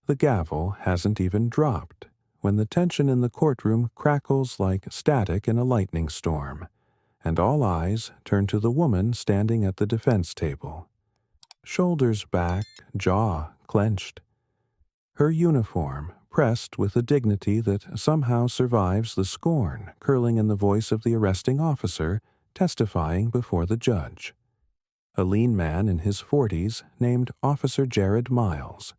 The gavel hasn't even dropped when the tension in the courtroom crackles like static in a lightning storm, and all eyes turn to the woman standing at the defense table. Shoulders back, jaw clenched. Her uniform pressed with a dignity that somehow survives the scorn curling in the voice of the arresting officer testifying before the judge. A lean man in his 40s named Officer Jared Miles,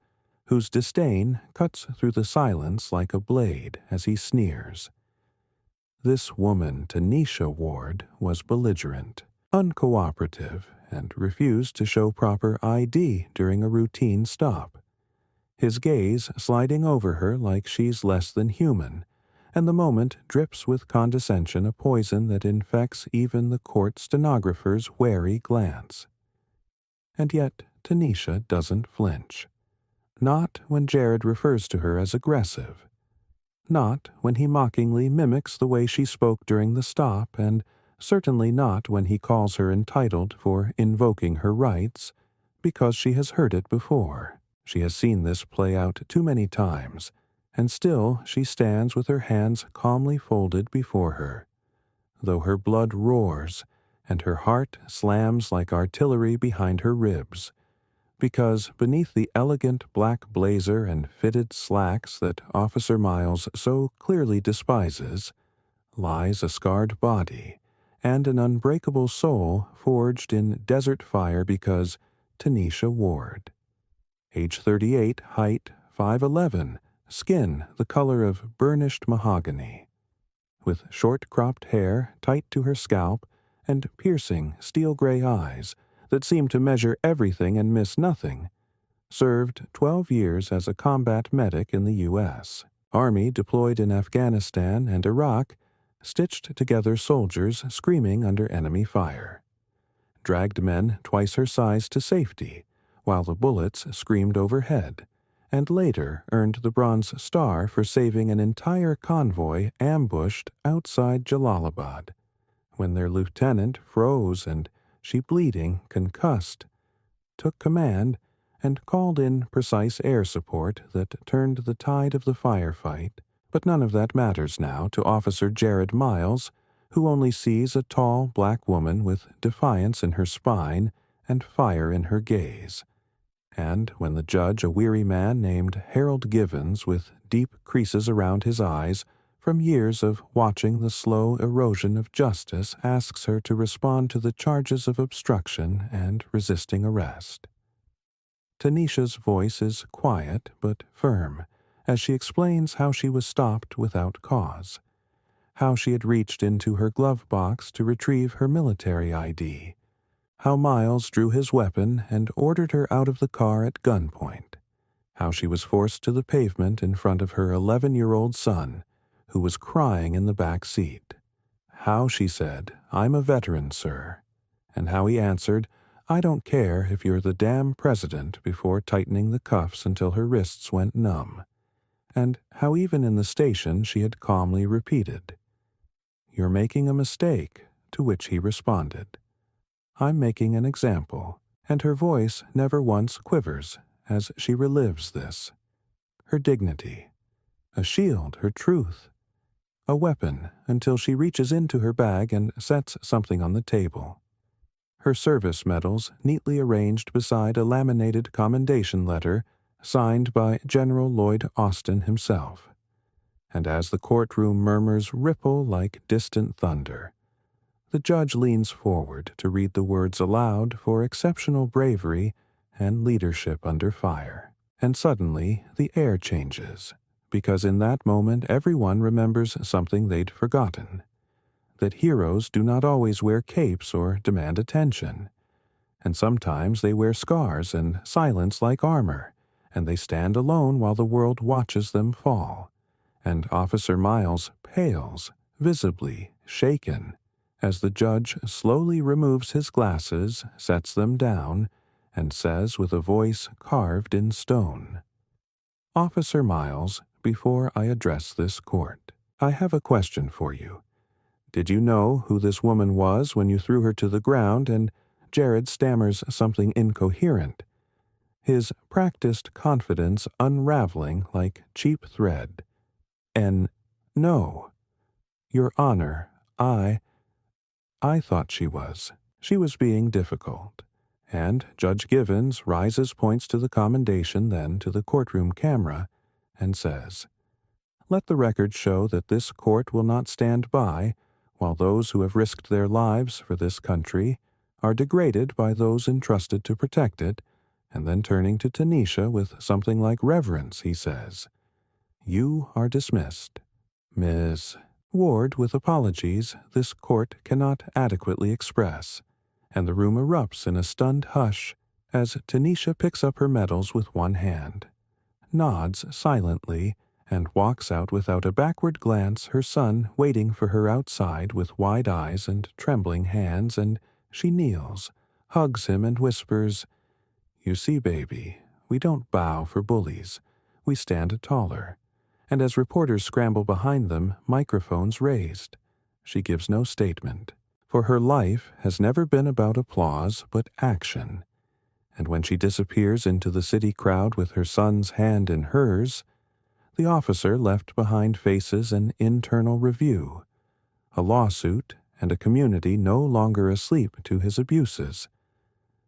whose disdain cuts through the silence like a blade as he sneers. This woman, Tanisha Ward, was belligerent, uncooperative, and refused to show proper ID during a routine stop. His gaze sliding over her like she's less than human, and the moment drips with condescension, a poison that infects even the court stenographer's wary glance. And yet Tanisha doesn't flinch. Not when Jared refers to her as aggressive. Not when he mockingly mimics the way she spoke during the stop, and certainly not when he calls her entitled for invoking her rights, because she has heard it before. She has seen this play out too many times, and still she stands with her hands calmly folded before her, though her blood roars and her heart slams like artillery behind her ribs, because beneath the elegant black blazer and fitted slacks that Officer Miles so clearly despises lies a scarred body and an unbreakable soul forged in desert fire because Tanisha Ward. Age 38, height 5'11", skin the color of burnished mahogany, with short-cropped hair tight to her scalp and piercing steel-gray eyes that seem to measure everything and miss nothing, served 12 years as a combat medic in the U.S. Army deployed in Afghanistan and Iraq, stitched together soldiers screaming under enemy fire. Dragged men twice her size to safety, while the bullets screamed overhead, and later earned the Bronze Star for saving an entire convoy ambushed outside Jalalabad, when their lieutenant froze and she, bleeding, concussed, took command and called in precise air support that turned the tide of the firefight. But none of that matters now to Officer Jared Miles, who only sees a tall black woman with defiance in her spine and fire in her gaze. And when the judge, a weary man named Harold Givens with deep creases around his eyes from years of watching the slow erosion of justice, asks her to respond to the charges of obstruction and resisting arrest. Tanisha's voice is quiet but firm as she explains how she was stopped without cause, how she had reached into her glove box to retrieve her military ID, how Miles drew his weapon and ordered her out of the car at gunpoint, how she was forced to the pavement in front of her 11-year-old son, who was crying in the back seat. How she said, "I'm a veteran, sir," and how he answered, "I don't care if you're the damn president," before tightening the cuffs until her wrists went numb, and how even in the station she had calmly repeated, "You're making a mistake," to which he responded, "I'm making an example," and her voice never once quivers as she relives this. Her dignity, a shield, her truth, a weapon until she reaches into her bag and sets something on the table. Her service medals neatly arranged beside a laminated commendation letter signed by General Lloyd Austin himself. And as the courtroom murmurs ripple like distant thunder, the judge leans forward to read the words aloud for exceptional bravery and leadership under fire. And suddenly the air changes, because in that moment everyone remembers something they'd forgotten, that heroes do not always wear capes or demand attention, and sometimes they wear scars and silence like armor, and they stand alone while the world watches them fall, and Officer Miles pales, visibly shaken, as the judge slowly removes his glasses, sets them down, and says with a voice carved in stone, "Officer Miles, before I address this court, I have a question for you. Did you know who this woman was when you threw her to the ground?" And Jared stammers something incoherent, his practiced confidence unraveling like cheap thread. No, Your Honor, I thought she was. She was being difficult. And Judge Givens rises points to the commendation, then to the courtroom camera, and says, "Let the record show that this court will not stand by while those who have risked their lives for this country are degraded by those entrusted to protect it." And then turning to Tanisha with something like reverence, he says, "You are dismissed. Ms. Ward, with apologies, this court cannot adequately express," and the room erupts in a stunned hush as Tanisha picks up her medals with one hand, nods silently, and walks out without a backward glance, her son waiting for her outside with wide eyes and trembling hands, and she kneels, hugs him, and whispers, "You see, baby, we don't bow for bullies. We stand taller." And as reporters scramble behind them, microphones raised, she gives no statement, for her life has never been about applause but action. And when she disappears into the city crowd with her son's hand in hers, the officer left behind faces an internal review, a lawsuit, and a community no longer asleep to his abuses,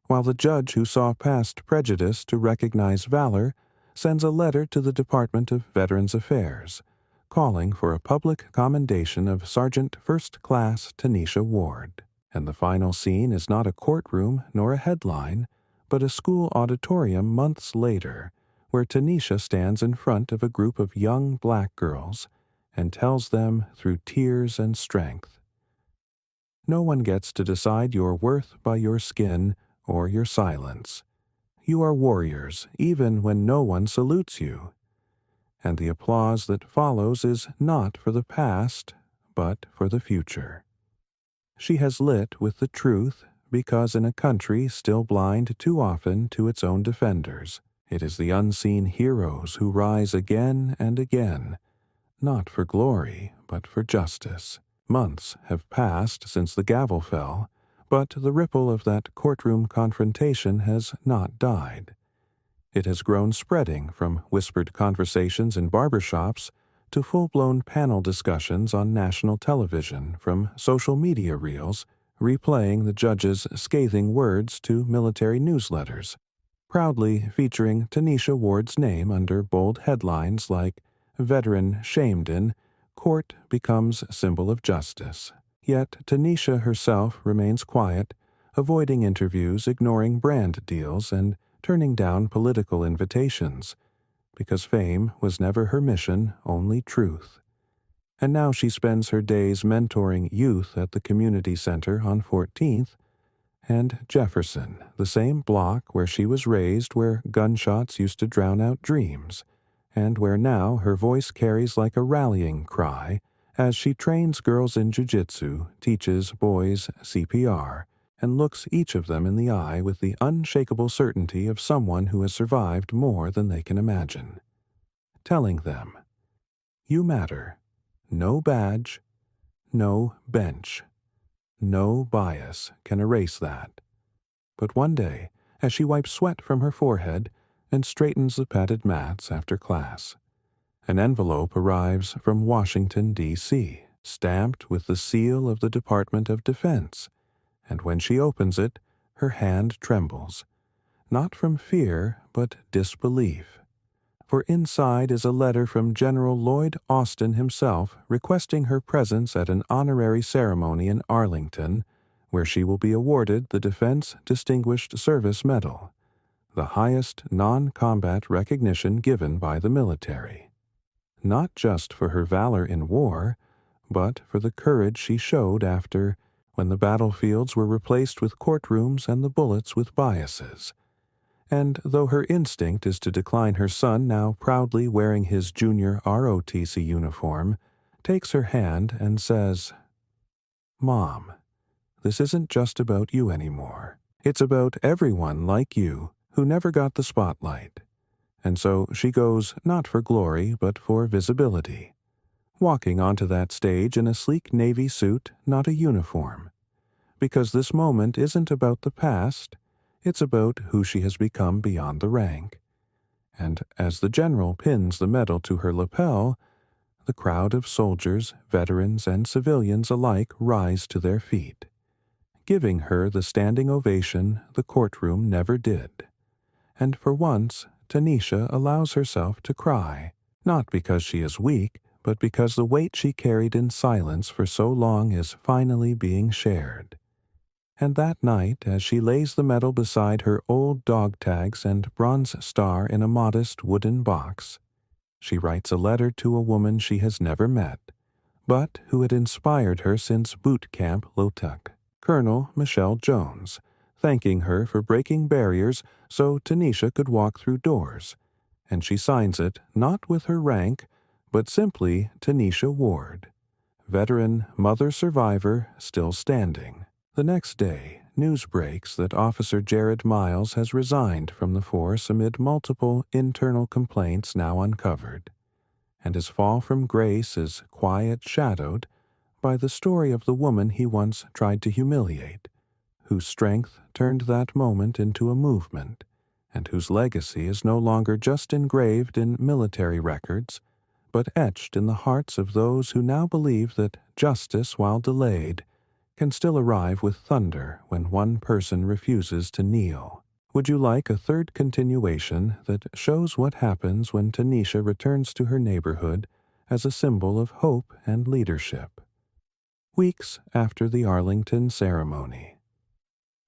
while the judge who saw past prejudice to recognize valor sends a letter to the Department of Veterans Affairs, calling for a public commendation of Sergeant First Class Tanisha Ward. And the final scene is not a courtroom nor a headline, but a school auditorium months later, where Tanisha stands in front of a group of young black girls and tells them through tears and strength, "No one gets to decide your worth by your skin or your silence. You are warriors, even when no one salutes you." And the applause that follows is not for the past, but for the future. She has lit with the truth, because in a country still blind too often to its own defenders, it is the unseen heroes who rise again and again, not for glory, but for justice. Months have passed since the gavel fell, but the ripple of that courtroom confrontation has not died. It has grown, spreading from whispered conversations in barbershops to full-blown panel discussions on national television, from social media reels replaying the judge's scathing words to military newsletters, proudly featuring Tanisha Ward's name under bold headlines like "Veteran Shamed in, Court Becomes Symbol of Justice." Yet Tanisha herself remains quiet, avoiding interviews, ignoring brand deals, and turning down political invitations, because fame was never her mission, only truth. And now she spends her days mentoring youth at the community center on 14th and Jefferson, the same block where she was raised, where gunshots used to drown out dreams, and where now her voice carries like a rallying cry as she trains girls in jiu-jitsu, teaches boys CPR, and looks each of them in the eye with the unshakable certainty of someone who has survived more than they can imagine, telling them, "You matter. No badge, no bench, no bias can erase that." But one day, as she wipes sweat from her forehead and straightens the padded mats after class, an envelope arrives from Washington, D.C., stamped with the seal of the Department of Defense, and when she opens it, her hand trembles, not from fear but disbelief. For inside is a letter from General Lloyd Austin himself requesting her presence at an honorary ceremony in Arlington, where she will be awarded the Defense Distinguished Service Medal, the highest non-combat recognition given by the military. Not just for her valor in war, but for the courage she showed after, when the battlefields were replaced with courtrooms and the bullets with biases. And though her instinct is to decline, her son, now proudly wearing his junior ROTC uniform, takes her hand and says, "Mom, this isn't just about you anymore. It's about everyone like you who never got the spotlight." And so she goes not for glory but for visibility, walking onto that stage in a sleek navy suit, not a uniform. Because this moment isn't about the past, It's about who she has become beyond the rank. And as the general pins the medal to her lapel, the crowd of soldiers, veterans, and civilians alike rise to their feet, giving her the standing ovation the courtroom never did. And for once, Tanisha allows herself to cry, not because she is weak, but because the weight she carried in silence for so long is finally being shared. And that night, as she lays the medal beside her old dog tags and bronze star in a modest wooden box, she writes a letter to a woman she has never met, but who had inspired her since boot camp Lotuck, Colonel Michelle Jones, thanking her for breaking barriers so Tanisha could walk through doors, and she signs it not with her rank, but simply Tanisha Ward, veteran mother survivor still standing. The next day, news breaks that Officer Jared Miles has resigned from the force amid multiple internal complaints now uncovered, and his fall from grace is quiet shadowed by the story of the woman he once tried to humiliate, whose strength turned that moment into a movement, and whose legacy is no longer just engraved in military records, but etched in the hearts of those who now believe that justice, while delayed, can still arrive with thunder when one person refuses to kneel. Would you like a third continuation that shows what happens when Tanisha returns to her neighborhood as a symbol of hope and leadership? Weeks after the Arlington ceremony,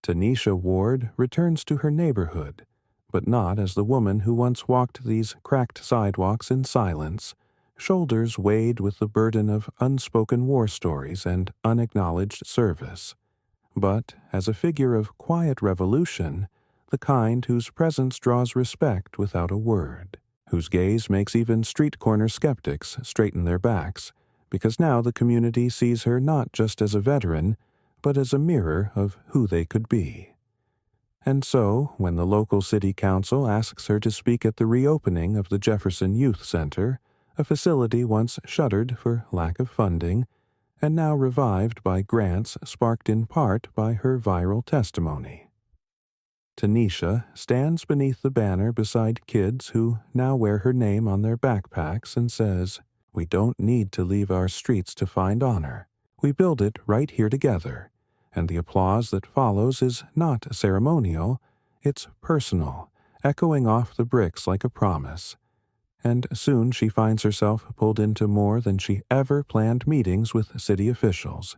Tanisha Ward returns to her neighborhood, but not as the woman who once walked these cracked sidewalks in silence, shoulders weighed with the burden of unspoken war stories and unacknowledged service, but as a figure of quiet revolution, the kind whose presence draws respect without a word, whose gaze makes even street-corner skeptics straighten their backs, because now the community sees her not just as a veteran, but as a mirror of who they could be. And so, when the local city council asks her to speak at the reopening of the Jefferson Youth Center, a facility once shuttered for lack of funding, and now revived by grants sparked in part by her viral testimony, Tanisha stands beneath the banner beside kids who now wear her name on their backpacks and says, "We don't need to leave our streets to find honor. We build it right here together." And the applause that follows is not ceremonial, it's personal, echoing off the bricks like a promise. And soon she finds herself pulled into more than she ever planned meetings with city officials,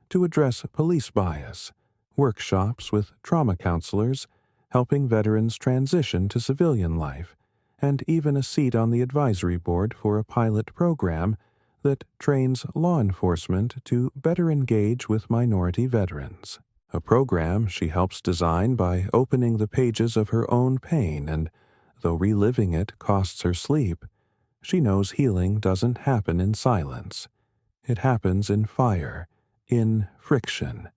to address police bias, workshops with trauma counselors, helping veterans transition to civilian life, and even a seat on the advisory board for a pilot program that trains law enforcement to better engage with minority veterans. A program she helps design by opening the pages of her own pain, and though reliving it costs her sleep, she knows healing doesn't happen in silence. It happens in fire, in friction,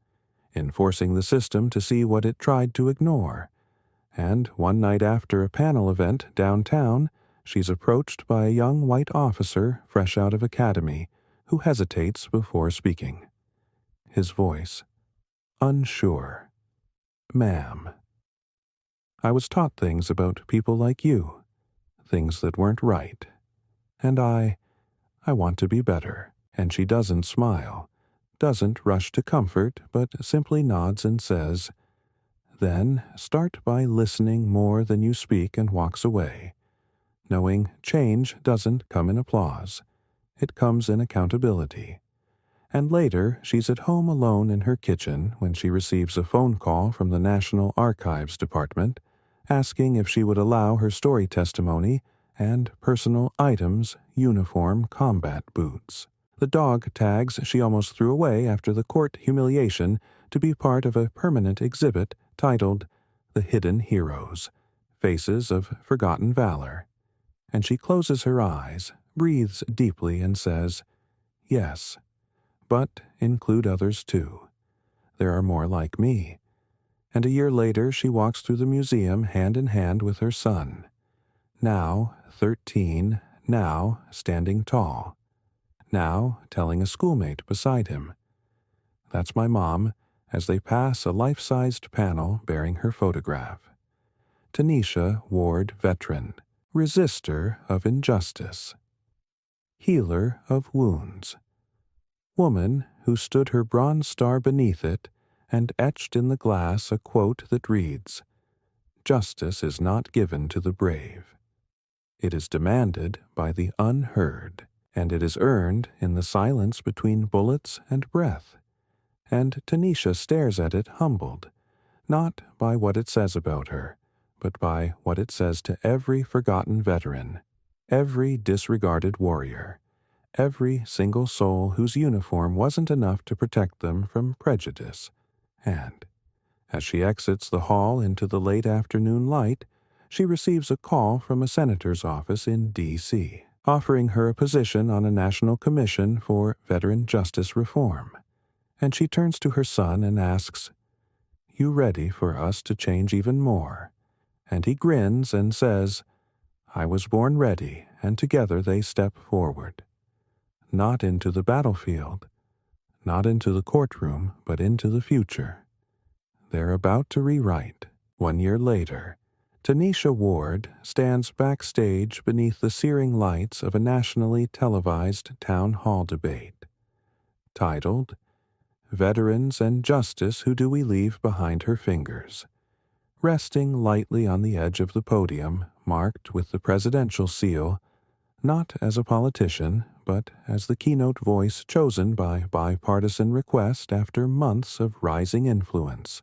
in forcing the system to see what it tried to ignore. And one night after a panel event downtown, she's approached by a young white officer fresh out of academy who hesitates before speaking. His voice, unsure. "Ma'am, I was taught things about people like you, things that weren't right. And I want to be better." And she doesn't smile, doesn't rush to comfort, but simply nods and says, "Then start by listening more than you speak," and walks away, knowing change doesn't come in applause. It comes in accountability. And later, she's at home alone in her kitchen when she receives a phone call from the National Archives Department asking if she would allow her story testimony and personal items, uniform, combat boots, the dog tags she almost threw away after the court humiliation, to be part of a permanent exhibit titled "The Hidden Heroes, Faces of Forgotten Valor." And she closes her eyes, breathes deeply, and says, "Yes, but include others too. There are more like me." And a year later she walks through the museum hand in hand with her son, now 13, now standing tall, now telling a schoolmate beside him, "That's my mom, as they pass a life-sized panel bearing her photograph. Tanisha Ward Veteran, Resister of Injustice, Healer of Wounds, woman who stood her bronze star beneath it and etched in the glass a quote that reads, "Justice is not given to the brave. It is demanded by the unheard, and it is earned in the silence between bullets and breath." And Tanisha stares at it humbled, not by what it says about her, but by what it says to every forgotten veteran, every disregarded warrior, every single soul whose uniform wasn't enough to protect them from prejudice. And, as she exits the hall into the late afternoon light, she receives a call from a senator's office in D.C., offering her a position on a national commission for veteran justice reform. And she turns to her son and asks, "You ready for us to change even more?" And he grins and says, "I was born ready," and together they step forward. Not into the battlefield, not into the courtroom, but into the future. They're about to rewrite. 1 year later, Tanisha Ward stands backstage beneath the searing lights of a nationally televised town hall debate, titled, "Veterans and Justice, Who Do We Leave Behind Her Fingers?" Resting lightly on the edge of the podium, marked with the presidential seal, not as a politician, but as the keynote voice chosen by bipartisan request after months of rising influence,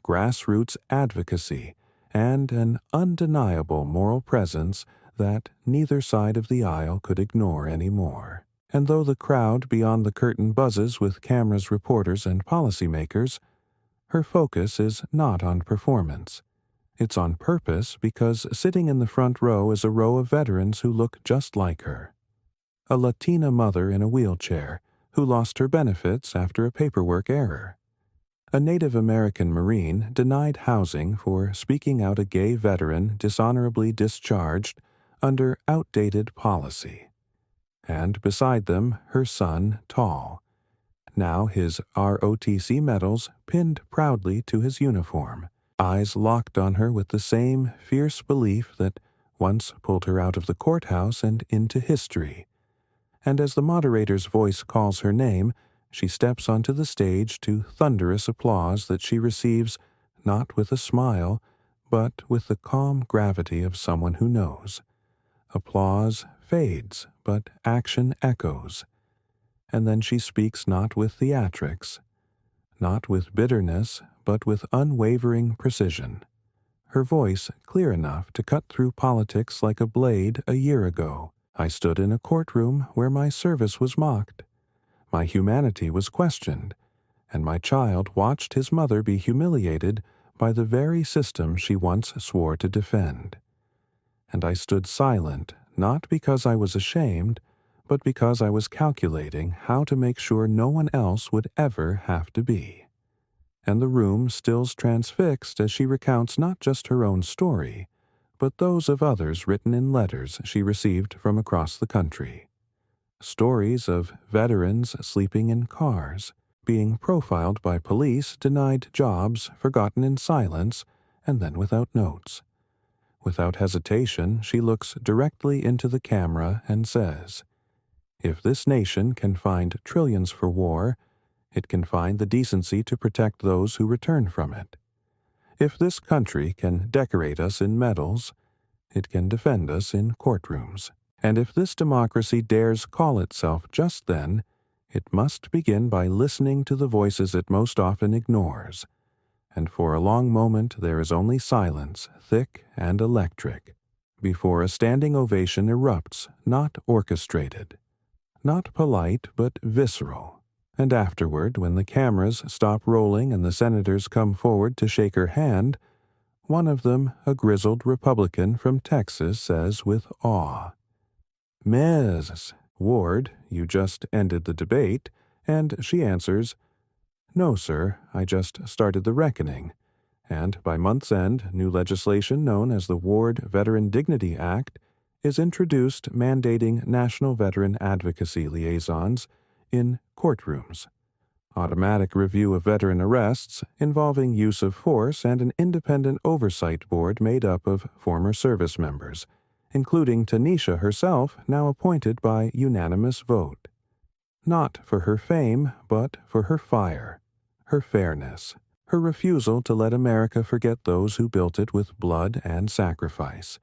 grassroots advocacy, and an undeniable moral presence that neither side of the aisle could ignore anymore. And though the crowd beyond the curtain buzzes with cameras, reporters, and policymakers, her focus is not on performance. It's on purpose, because sitting in the front row is a row of veterans who look just like her. A Latina mother in a wheelchair who lost her benefits after a paperwork error. A Native American Marine denied housing for speaking out a gay veteran dishonorably discharged under outdated policy. And beside them, her son, Tall, now his ROTC medals pinned proudly to his uniform, eyes locked on her with the same fierce belief that once pulled her out of the courthouse and into history. And as the moderator's voice calls her name, she steps onto the stage to thunderous applause that she receives not with a smile, but with the calm gravity of someone who knows. Applause fades, but action echoes. And then she speaks not with theatrics, not with bitterness, but with unwavering precision. Her voice clear enough to cut through politics like a blade a year ago. "I stood in a courtroom where my service was mocked. My humanity was questioned, and my child watched his mother be humiliated by the very system she once swore to defend. And I stood silent, not because I was ashamed, but because I was calculating how to make sure no one else would ever have to be." And the room stills transfixed as she recounts not just her own story, but those of others written in letters she received from across the country. Stories of veterans sleeping in cars, being profiled by police, denied jobs, forgotten in silence, and then without notes. Without hesitation, she looks directly into the camera and says, "If this nation can find trillions for war, it can find the decency to protect those who return from it. If this country can decorate us in medals, it can defend us in courtrooms. And if this democracy dares call itself just then, it must begin by listening to the voices it most often ignores. And for a long moment there is only silence, thick and electric, before a standing ovation erupts, not orchestrated, not polite but visceral. And afterward, when the cameras stop rolling and the senators come forward to shake her hand, one of them, a grizzled Republican from Texas, says with awe, "Ms. Ward, you just ended the debate," and she answers, "No, sir, I just started the reckoning." And by month's end, new legislation known as the Ward Veteran Dignity Act is introduced, mandating national veteran advocacy liaisons in courtrooms. automatic review of veteran arrests involving use of force, and an independent oversight board made up of former service members, including Tanisha herself, now appointed by unanimous vote. Not for her fame, but for her fire, her fairness, her refusal to let America forget those who built it with blood and sacrifice.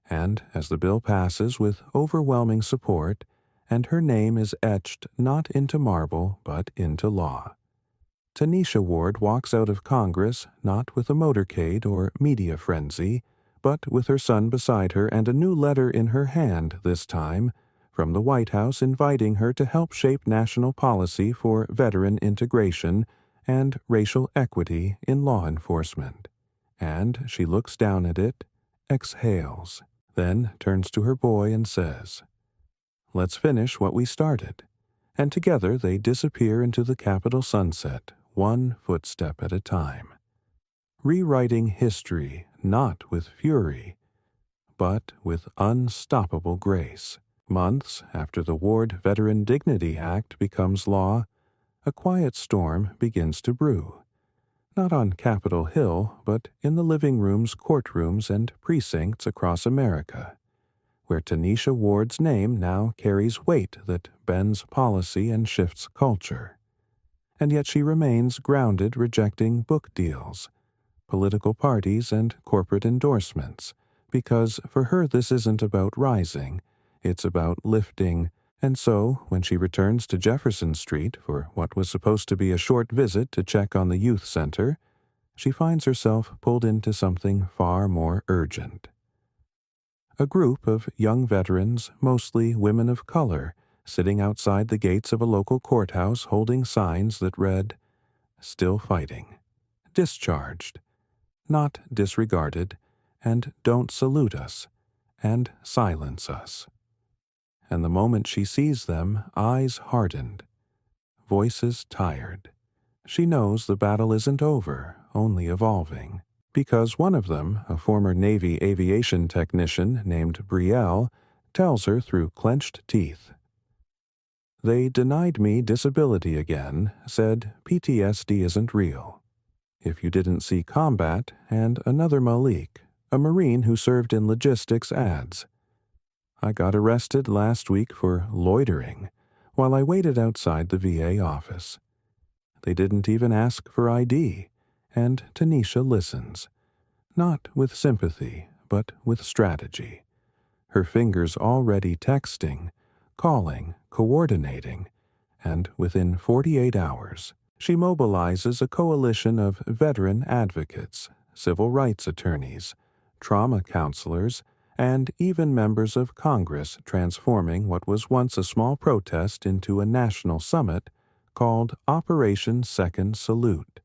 And as the bill passes with overwhelming support, and her name is etched not into marble but into law, Tanisha Ward walks out of Congress not with a motorcade or media frenzy, but with her son beside her and a new letter in her hand this time, from the White House inviting her to help shape national policy for veteran integration and racial equity in law enforcement. And she looks down at it, exhales, then turns to her boy and says, "Let's finish what we started." And together they disappear into the Capitol sunset, one footstep at a time. Rewriting history not with fury, but with unstoppable grace. Months after the Ward Veteran Dignity Act becomes law, a quiet storm begins to brew. Not on Capitol Hill, but in the living rooms, courtrooms, and precincts across America, where Tanisha Ward's name now carries weight that bends policy and shifts culture. And yet she remains grounded, rejecting book deals, political parties, and corporate endorsements, because for her this isn't about rising, it's about lifting. And so, when she returns to Jefferson Street for what was supposed to be a short visit to check on the youth center, she finds herself pulled into something far more urgent. A group of young veterans, mostly women of color, sitting outside the gates of a local courthouse holding signs that read, "Still fighting," "Discharged," "Not disregarded," and "Don't salute us," and "Silence us." And the moment she sees them, eyes hardened, voices tired. She knows the battle isn't over, only evolving, because one of them, a former Navy aviation technician named Brielle, tells her through clenched teeth. "They denied me disability again, said PTSD isn't real. If you didn't see combat," and another Malik, a Marine who served in logistics, adds, "I got arrested last week for loitering while I waited outside the VA office. They didn't even ask for ID," and Tanisha listens, not with sympathy, but with strategy. Her fingers already texting, calling, coordinating, and within 48 hours, she mobilizes a coalition of veteran advocates, civil rights attorneys, trauma counselors, and even members of Congress, transforming what was once a small protest into a national summit called Operation Second Salute,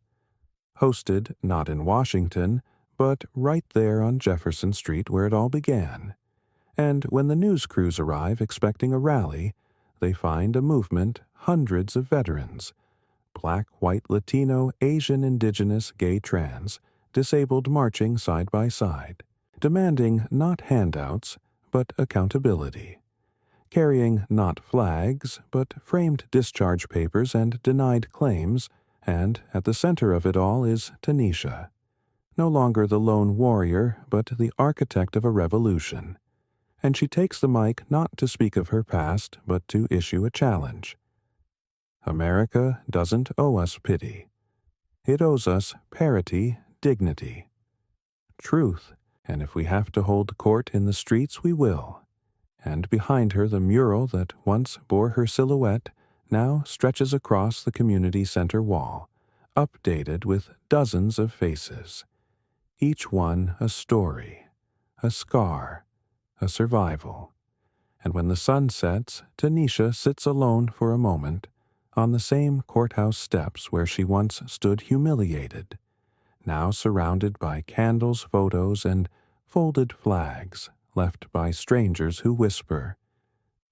hosted not in Washington, but right there on Jefferson Street where it all began. And when the news crews arrive expecting a rally, they find a movement, hundreds of veterans, Black, white, Latino, Asian, Indigenous, gay, trans, disabled, marching side by side, demanding not handouts, but accountability, carrying not flags, but framed discharge papers and denied claims, and at the center of it all is Tanisha, no longer the lone warrior, but the architect of a revolution. And she takes the mic not to speak of her past, but to issue a challenge. America doesn't owe us pity. It owes us parity, dignity, truth, and if we have to hold court in the streets, we will. And behind her, the mural that once bore her silhouette now stretches across the community center wall, updated with dozens of faces, each one a story, a scar, a survival. And when the sun sets, Tanisha sits alone for a moment on the same courthouse steps where she once stood humiliated, now surrounded by candles, photos, and folded flags left by strangers who whisper,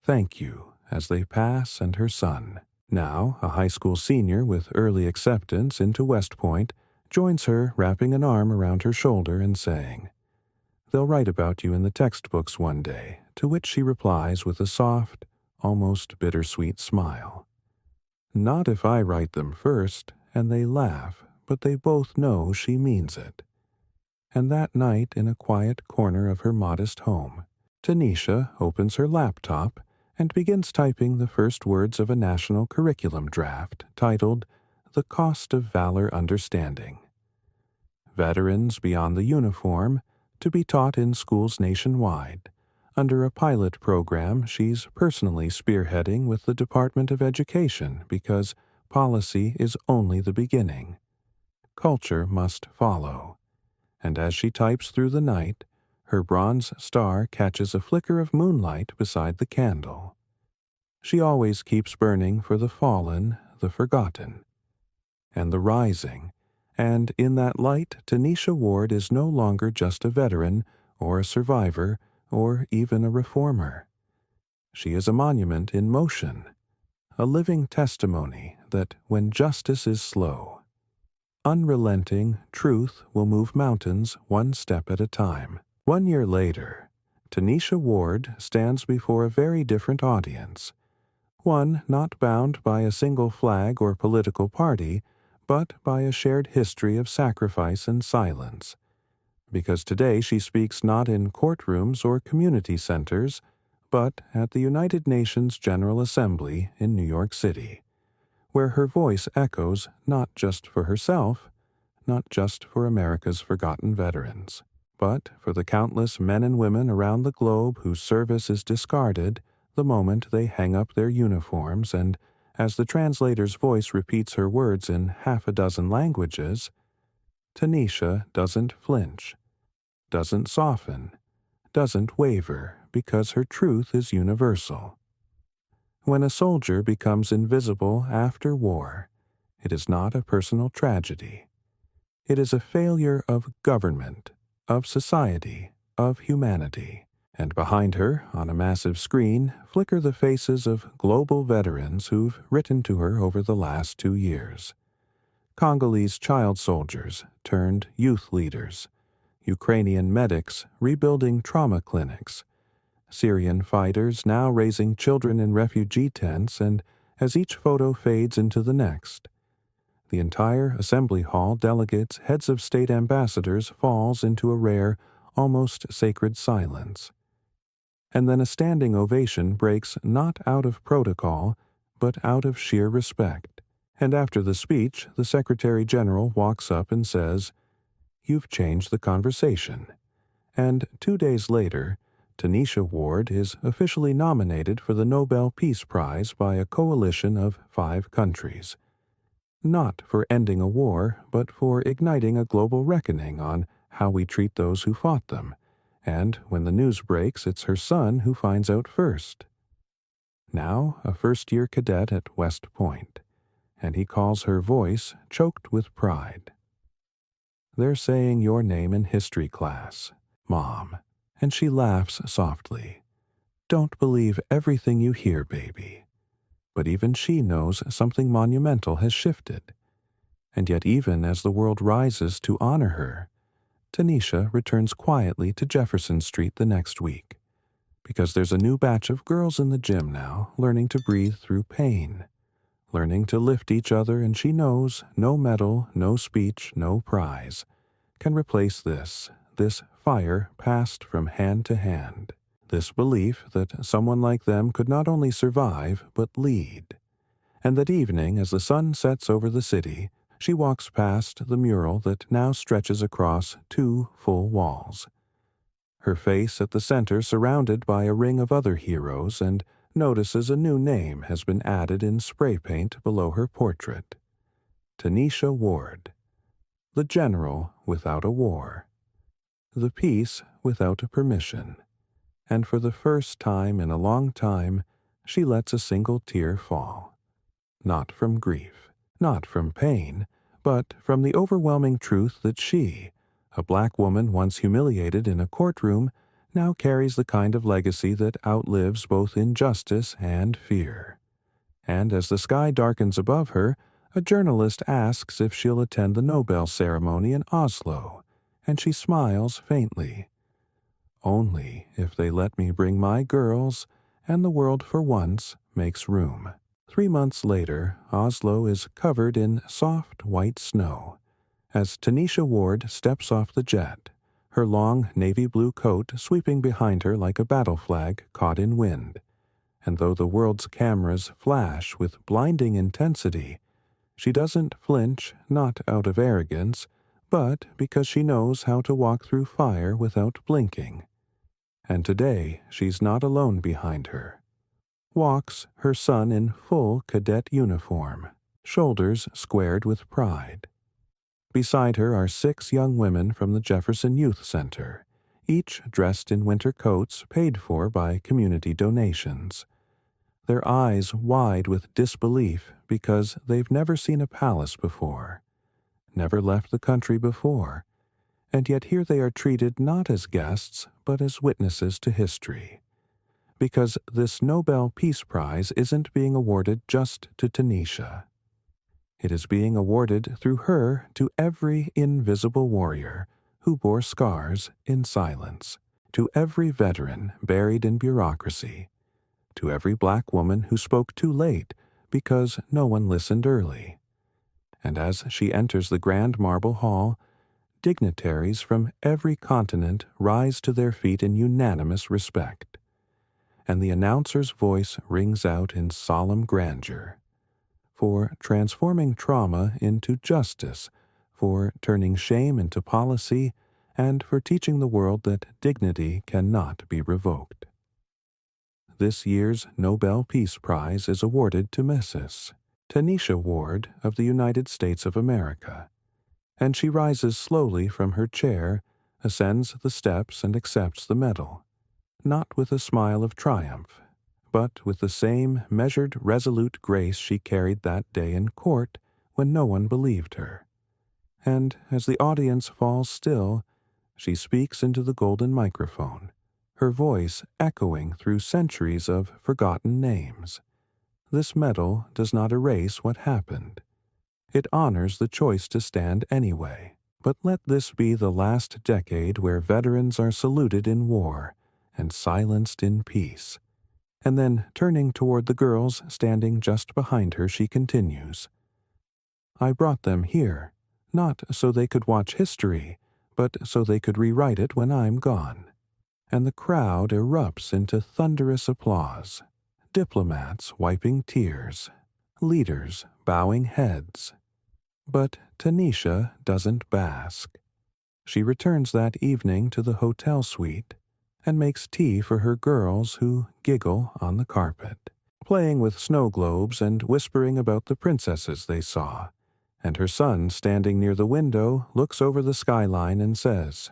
"Thank you," as they pass, and her son, now a high school senior with early acceptance into West Point, joins her, wrapping an arm around her shoulder and saying, "They'll write about you in the textbooks one day," to which she replies with a soft, almost bittersweet smile. Not if I write them first, and they laugh, but they both know she means it. And that night, in a quiet corner of her modest home, Tanisha opens her laptop and begins typing the first words of a national curriculum draft titled The Cost of Valor Understanding. Veterans beyond the uniform, to be taught in schools nationwide, under a pilot program she's personally spearheading with the Department of Education because policy is only the beginning. Culture must follow. And as she types through the night, her bronze star catches a flicker of moonlight beside the candle. She always keeps burning for the fallen, the forgotten, and the rising, and in that light Tanisha Ward is no longer just a veteran or a survivor or even a reformer. She is a monument in motion, a living testimony that when justice is slow, unrelenting truth will move mountains one step at a time. 1 year later, Tanisha Ward stands before a very different audience, one not bound by a single flag or political party, but by a shared history of sacrifice and silence. Because today she speaks not in courtrooms or community centers, but at the United Nations General Assembly in New York City, where her voice echoes not just for herself, not just for America's forgotten veterans, but for the countless men and women around the globe whose service is discarded the moment they hang up their uniforms, and as the translator's voice repeats her words in half a dozen languages, Tanisha doesn't flinch, doesn't soften, doesn't waver, because her truth is universal. When a soldier becomes invisible after war, it is not a personal tragedy. It is a failure of government, of society, of humanity. And behind her, on a massive screen, flicker the faces of global veterans who've written to her over the last 2 years. Congolese child soldiers turned youth leaders, Ukrainian medics rebuilding trauma clinics, Syrian fighters now raising children in refugee tents, and as each photo fades into the next, the entire assembly hall delegates, heads of state ambassadors falls into a rare, almost sacred silence. And then a standing ovation breaks not out of protocol, but out of sheer respect. And after the speech, the Secretary General walks up and says, "You've changed the conversation." And 2 days later, Tanisha Ward is officially nominated for the Nobel Peace Prize by a coalition of 5 countries. Not for ending a war, but for igniting a global reckoning on how we treat those who fought them. And when the news breaks, it's her son who finds out first. Now a first-year cadet at West Point, and he calls her voice choked with pride. "They're saying your name in history class, Mom," and she laughs softly. "Don't believe everything you hear, baby." But even she knows something monumental has shifted. And yet even as the world rises to honor her, Tanisha returns quietly to Jefferson Street the next week, because there's a new batch of girls in the gym now learning to breathe through pain, learning to lift each other, and she knows no medal, no speech, no prize can replace this fire passed from hand to hand, this belief that someone like them could not only survive but lead. And that evening, as the sun sets over the city, she walks past the mural that now stretches across 2 full walls. Her face at the center surrounded by a ring of other heroes, and notices a new name has been added in spray paint below her portrait. Tanisha Ward. The general without a war. The peace without a permission. And for the first time in a long time, she lets a single tear fall. Not from grief, not from pain, but from the overwhelming truth that she, a black woman once humiliated in a courtroom, now carries the kind of legacy that outlives both injustice and fear. And as the sky darkens above her, a journalist asks if she'll attend the Nobel ceremony in Oslo, and she smiles faintly. "Only if they let me bring my girls, and the world for once makes room." 3 months later, Oslo is covered in soft white snow as Tanisha Ward steps off the jet, her long navy blue coat sweeping behind her like a battle flag caught in wind. And though the world's cameras flash with blinding intensity, she doesn't flinch, not out of arrogance, but because she knows how to walk through fire without blinking. And today she's not alone behind her. Walks her son in full cadet uniform, shoulders squared with pride. Beside her are 6 young women from the Jefferson Youth Center, each dressed in winter coats paid for by community donations. Their eyes wide with disbelief because they've never seen a palace before, never left the country before, and yet here they are treated not as guests but as witnesses to history. Because this Nobel Peace Prize isn't being awarded just to Tanisha. It is being awarded through her to every invisible warrior who bore scars in silence, to every veteran buried in bureaucracy, to every black woman who spoke too late because no one listened early. And as she enters the grand marble hall, dignitaries from every continent rise to their feet in unanimous respect. And the announcer's voice rings out in solemn grandeur. For transforming trauma into justice, for turning shame into policy, and for teaching the world that dignity cannot be revoked. This year's Nobel Peace Prize is awarded to Mrs. Tanisha Ward of the United States of America, and she rises slowly from her chair, ascends the steps, and accepts the medal, not with a smile of triumph, but with the same measured, resolute grace she carried that day in court when no one believed her. And as the audience falls still, she speaks into the golden microphone, her voice echoing through centuries of forgotten names. This medal does not erase what happened. It honors the choice to stand anyway. But let this be the last decade where veterans are saluted in war and silenced in peace. And then, turning toward the girls standing just behind her, she continues, I brought them here, not so they could watch history, but so they could rewrite it when I'm gone. And the crowd erupts into thunderous applause, diplomats wiping tears, leaders bowing heads. But Tanisha doesn't bask. She returns that evening to the hotel suite and makes tea for her girls who giggle on the carpet, playing with snow globes and whispering about the princesses they saw. And her son, standing near the window, looks over the skyline and says,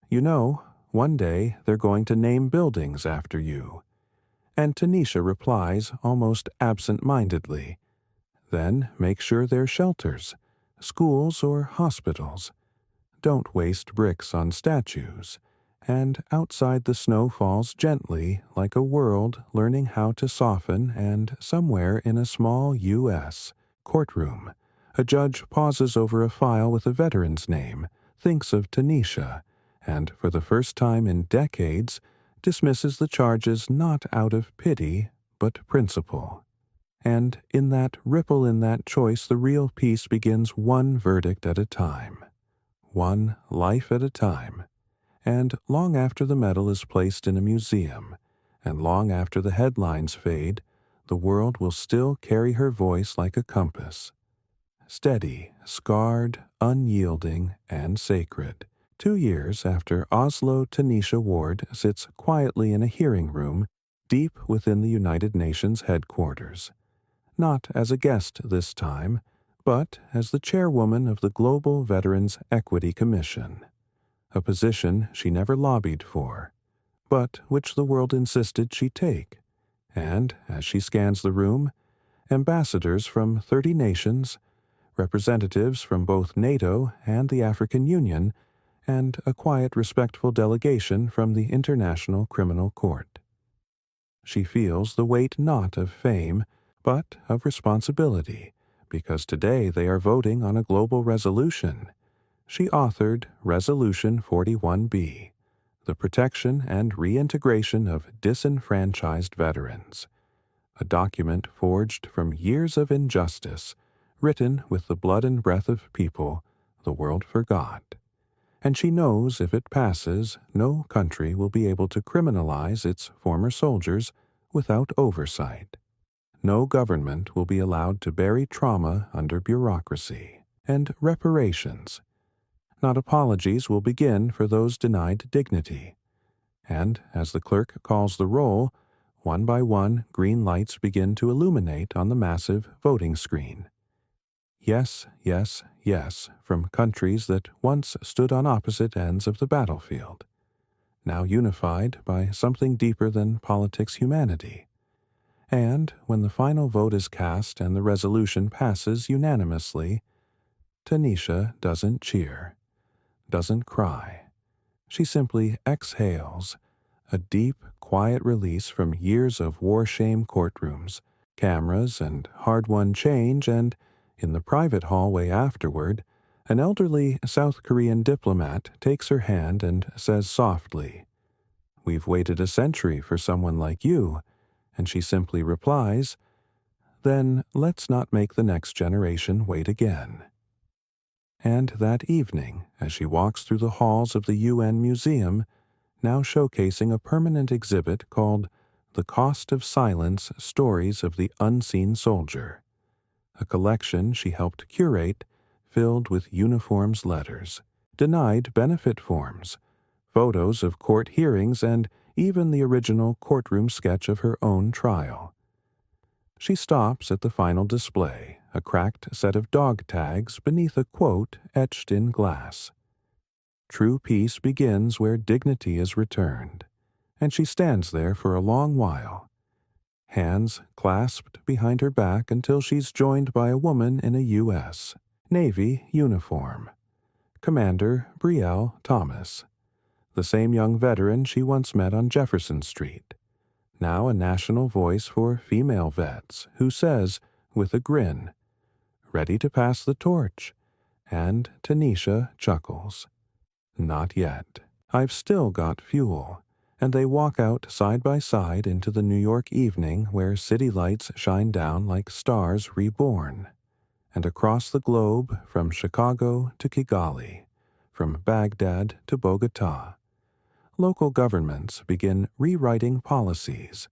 You know, one day they're going to name buildings after you. And Tanisha replies almost absent-mindedly, Then make sure they're shelters, schools or hospitals. Don't waste bricks on statues. And outside the snow falls gently like a world learning how to soften, and somewhere in a small U.S. courtroom, a judge pauses over a file with a veteran's name, thinks of Tanisha, and for the first time in decades dismisses the charges not out of pity but principle. And in that ripple in that choice the real peace begins, one verdict at a time, one life at a time. And long after the medal is placed in a museum, and long after the headlines fade, the world will still carry her voice like a compass. Steady, scarred, unyielding, and sacred. 2 years after Oslo, Tanisha Ward sits quietly in a hearing room deep within the United Nations headquarters. Not as a guest this time, but as the chairwoman of the Global Veterans Equity Commission. A position she never lobbied for, but which the world insisted she take. And, as she scans the room, ambassadors from 30 nations, representatives from both NATO and the African Union, and a quiet, respectful delegation from the International Criminal Court. She feels the weight not of fame, but of responsibility, because today they are voting on a global resolution. She authored Resolution 41B, the protection and reintegration of disenfranchised veterans. a document forged from years of injustice, written with the blood and breath of people the world forgot. And she knows if it passes, no country will be able to criminalize its former soldiers without oversight. No government will be allowed to bury trauma under bureaucracy. And reparations, not apologies, will begin for those denied dignity. And as the clerk calls the roll, one by one green lights begin to illuminate on the massive voting screen. Yes, yes, yes, from countries that once stood on opposite ends of the battlefield, now unified by something deeper than politics humanity. And when the final vote is cast and the resolution passes unanimously, Tanisha doesn't cheer, doesn't cry. She simply exhales, a deep, quiet release from years of war-shame courtrooms, cameras, and hard-won change, and, in the private hallway afterward, an elderly South Korean diplomat takes her hand and says softly, "We've waited a century for someone like you," and she simply replies, "Then let's not make the next generation wait again." And that evening, as she walks through the halls of the UN Museum, now showcasing a permanent exhibit called The Cost of Silence: Stories of the Unseen Soldier, a collection she helped curate filled with uniforms letters, denied benefit forms, photos of court hearings, and even the original courtroom sketch of her own trial. She stops at the final display, a cracked set of dog tags beneath a quote etched in glass. True peace begins where dignity is returned, and she stands there for a long while, hands clasped behind her back until she's joined by a woman in a U.S. Navy uniform, Commander Brielle Thomas, the same young veteran she once met on Jefferson Street, now a national voice for female vets, who says, with a grin, "Ready to pass the torch," and Tanisha chuckles. "Not yet. I've still got fuel," and they walk out side by side into the New York evening where city lights shine down like stars reborn. And across the globe, from Chicago to Kigali, from Baghdad to Bogota, local governments begin rewriting policies,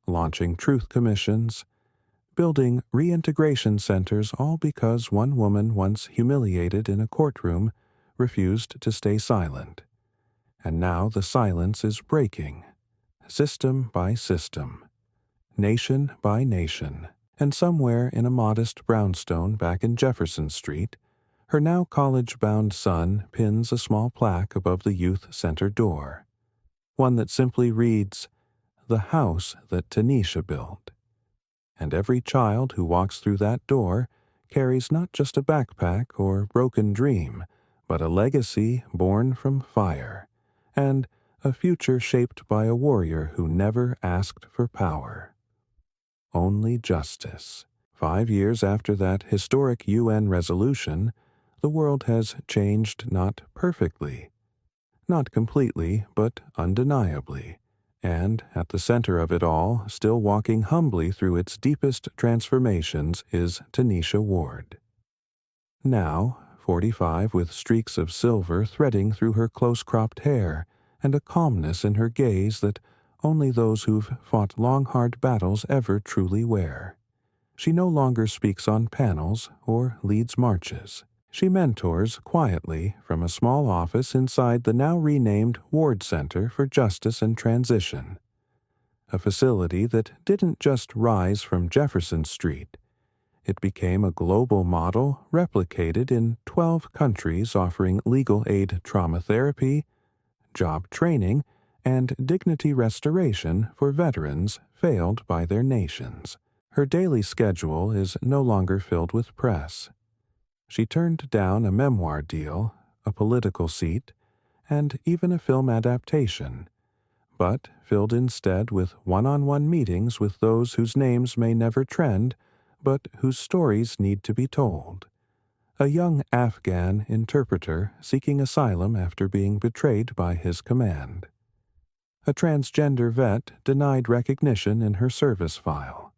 launching truth commissions, building reintegration centers, all because one woman once humiliated in a courtroom refused to stay silent. And now the silence is breaking, system by system, nation by nation, and somewhere in a modest brownstone back in Jefferson Street, her now college-bound son pins a small plaque above the youth center door, one that simply reads, "The house that Tanisha built." And every child who walks through that door carries not just a backpack or broken dream, but a legacy born from fire, and a future shaped by a warrior who never asked for power. Only justice. 5 years after that historic UN resolution, the world has changed not perfectly, not completely, but undeniably, and at the center of it all, still walking humbly through its deepest transformations, is Tanisha Ward. Now, 45, with streaks of silver threading through her close-cropped hair, and a calmness in her gaze that only those who've fought long, hard battles ever truly wear. She no longer speaks on panels or leads marches. She mentors quietly from a small office inside the now renamed Ward Center for Justice and Transition, a facility that didn't just rise from Jefferson Street. It became a global model replicated in 12 countries, offering legal aid trauma therapy, job training, and dignity restoration for veterans failed by their nations. Her daily schedule is no longer filled with press. She turned down a memoir deal, a political seat, and even a film adaptation, but filled instead with one-on-one meetings with those whose names may never trend, but whose stories need to be told. A young Afghan interpreter seeking asylum after being betrayed by his command. A transgender vet denied recognition in her service file.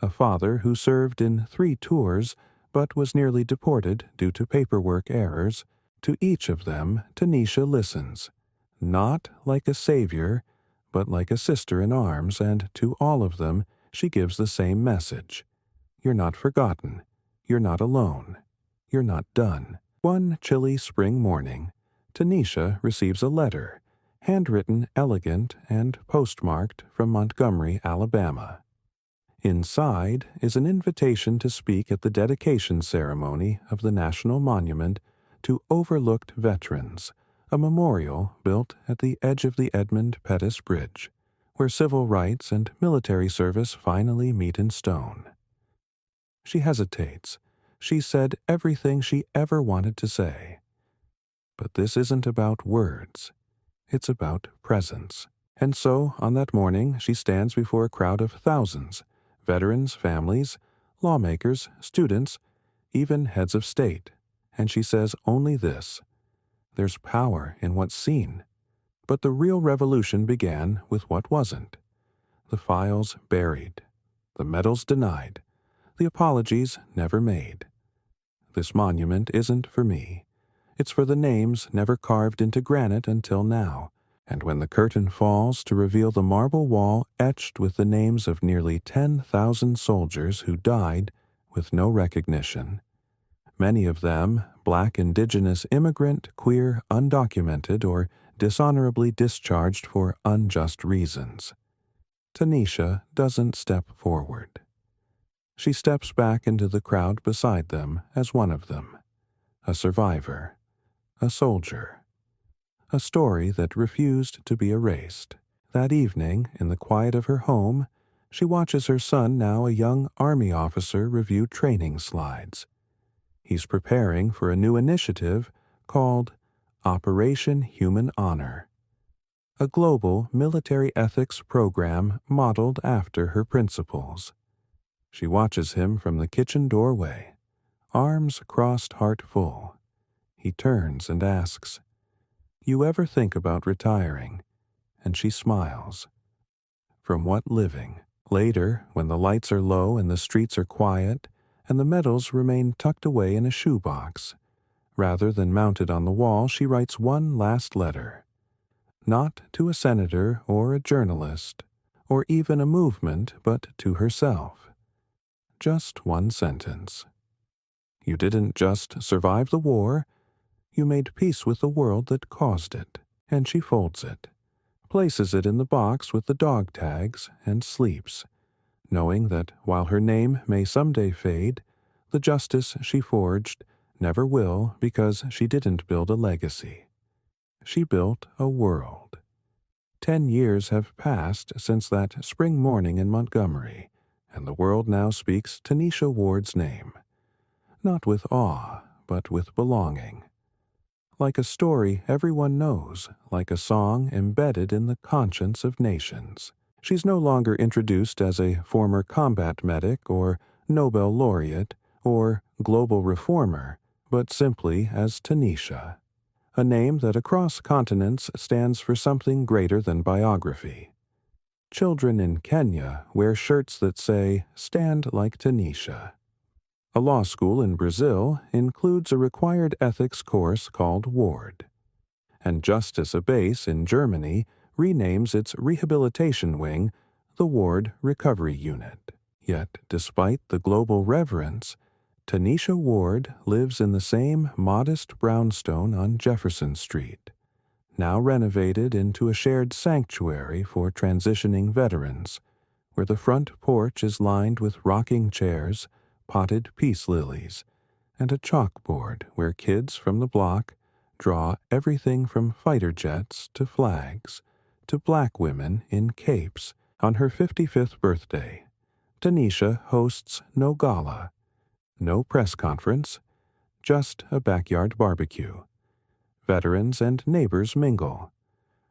a father who served in 3 tours but was nearly deported due to paperwork errors. To each of them, Tanisha listens, not like a savior, but like a sister in arms, and to all of them she gives the same message. You're not forgotten. You're not alone. You're not done. One chilly spring morning, Tanisha receives a letter, handwritten, elegant, and postmarked from Montgomery, Alabama. Inside is an invitation to speak at the dedication ceremony of the National Monument to Overlooked Veterans, a memorial built at the edge of the Edmund Pettus Bridge, where civil rights and military service finally meet in stone. She hesitates. She said everything she ever wanted to say. But this isn't about words. It's about presence. And so, on that morning, she stands before a crowd of thousands, veterans, families, lawmakers, students, even heads of state, and she says only this: there's power in what's seen. But the real revolution began with what wasn't. The files buried, the medals denied, the apologies never made. This monument isn't for me. It's for the names never carved into granite until now. And when the curtain falls to reveal the marble wall etched with the names of nearly 10,000 soldiers who died with no recognition, many of them Black, Indigenous, immigrant, queer, undocumented, or dishonorably discharged for unjust reasons, Tanisha doesn't step forward. She steps back into the crowd beside them as one of them, a survivor, a soldier. A story that refused to be erased. That evening, in the quiet of her home, she watches her son, now a young Army officer, review training slides. He's preparing for a new initiative called Operation Human Honor, a global military ethics program modeled after her principles. She watches him from the kitchen doorway, arms crossed, heart full. He turns and asks, "You ever think about retiring?" And she smiles. From what living? Later, when the lights are low and the streets are quiet, and the medals remain tucked away in a shoebox, rather than mounted on the wall, she writes one last letter. Not to a senator or a journalist, or even a movement, but to herself. Just one sentence. You didn't just survive the war, you made peace with the world that caused it. And she folds it, places it in the box with the dog tags, and sleeps, knowing that while her name may someday fade, the justice she forged never will, because she didn't build a legacy. She built a world. 10 years have passed since that spring morning in Montgomery, and the world now speaks Tanisha Ward's name, not with awe, but with belonging. Like a story everyone knows, like a song embedded in the conscience of nations. She's no longer introduced as a former combat medic or Nobel laureate or global reformer, but simply as Tanisha, a name that across continents stands for something greater than biography. Children in Kenya wear shirts that say, "Stand like Tanisha." A law school in Brazil includes a required ethics course called Ward. And Justice Base in Germany renames its rehabilitation wing the Ward Recovery Unit. Yet, despite the global reverence, Tanisha Ward lives in the same modest brownstone on Jefferson Street, now renovated into a shared sanctuary for transitioning veterans, where the front porch is lined with rocking chairs, potted peace lilies, and a chalkboard where kids from the block draw everything from fighter jets to flags to black women in capes. On her 55th birthday, Tanisha hosts no gala, no press conference, just a backyard barbecue. Veterans and neighbors mingle.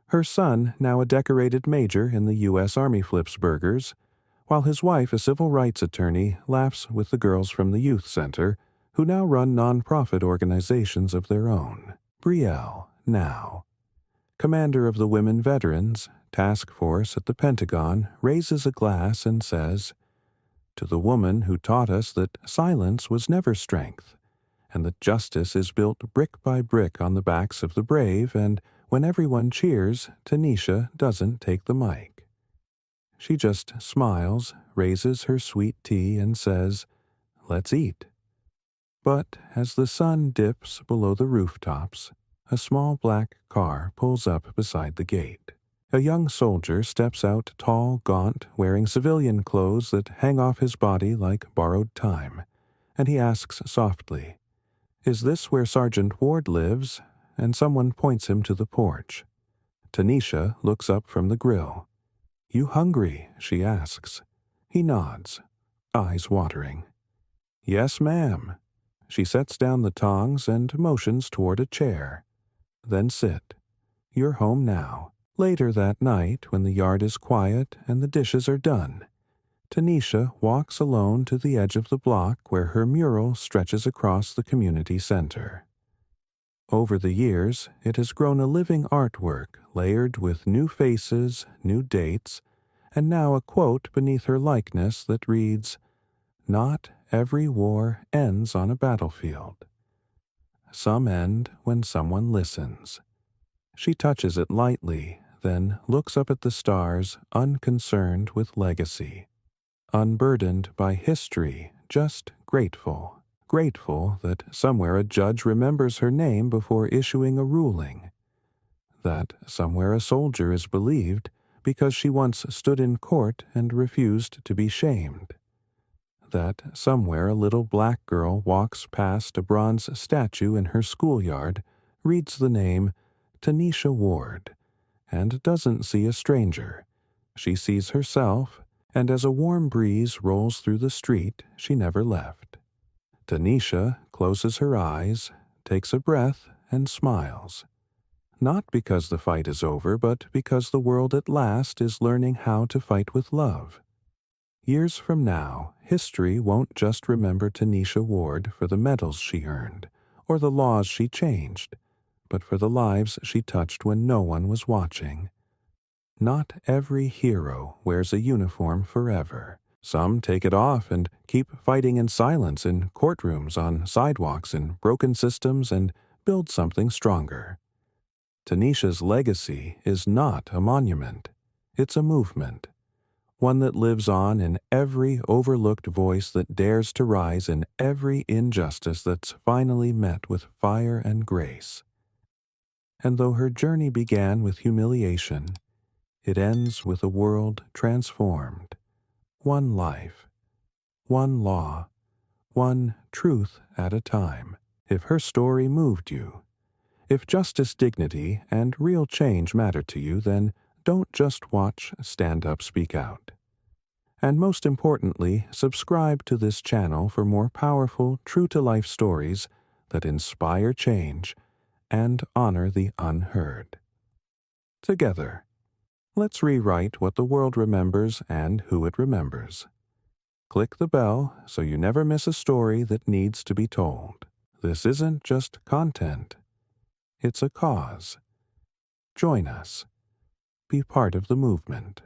Her son, now a decorated major in the U.S. Army, flips burgers, while his wife, a civil rights attorney, laughs with the girls from the youth center, who now run nonprofit organizations of their own. Brielle, now commander of the Women Veterans Task Force at the Pentagon, raises a glass and says, To the woman who taught us that silence was never strength, and that justice is built brick by brick on the backs of the brave, and when everyone cheers, Tanisha doesn't take the mic. She just smiles, raises her sweet tea, and says, "Let's eat." But as the sun dips below the rooftops, a small black car pulls up beside the gate. A young soldier steps out, tall, gaunt, wearing civilian clothes that hang off his body like borrowed time, and he asks softly, "Is this where Sergeant Ward lives?" And someone points him to the porch. Tanisha looks up from the grill. "You hungry?" she asks. He nods, eyes watering. "Yes, ma'am." She sets down the tongs and motions toward a chair. "Then sit. You're home now." Later that night, when the yard is quiet and the dishes are done, Tanisha walks alone to the edge of the block where her mural stretches across the community center. Over the years, it has grown a living artwork layered with new faces, new dates, and now a quote beneath her likeness that reads, "Not every war ends on a battlefield. Some end when someone listens." She touches it lightly, then looks up at the stars, unconcerned with legacy, unburdened by history, just grateful. Grateful that somewhere a judge remembers her name before issuing a ruling, that somewhere a soldier is believed because she once stood in court and refused to be shamed, that somewhere a little black girl walks past a bronze statue in her schoolyard, reads the name Tanisha Ward, and doesn't see a stranger. She sees herself, and as a warm breeze rolls through the street, she never left. Tanisha closes her eyes, takes a breath, and smiles. Not because the fight is over, but because the world at last is learning how to fight with love. Years from now, history won't just remember Tanisha Ward for the medals she earned, or the laws she changed, but for the lives she touched when no one was watching. Not every hero wears a uniform forever. Some take it off and keep fighting in silence in courtrooms, on sidewalks, in broken systems, and build something stronger. Tanisha's legacy is not a monument. It's a movement. One that lives on in every overlooked voice that dares to rise, in every injustice that's finally met with fire and grace. And though her journey began with humiliation, it ends with a world transformed. One life, one law, one truth at a time. If her story moved you, if justice, dignity, and real change matter to you, then don't just watch, stand up, speak out. And most importantly, subscribe to this channel for more powerful, true-to-life stories that inspire change and honor the unheard. Together, let's rewrite what the world remembers and who it remembers. Click the bell so you never miss a story that needs to be told. This isn't just content. It's a cause. Join us. Be part of the movement.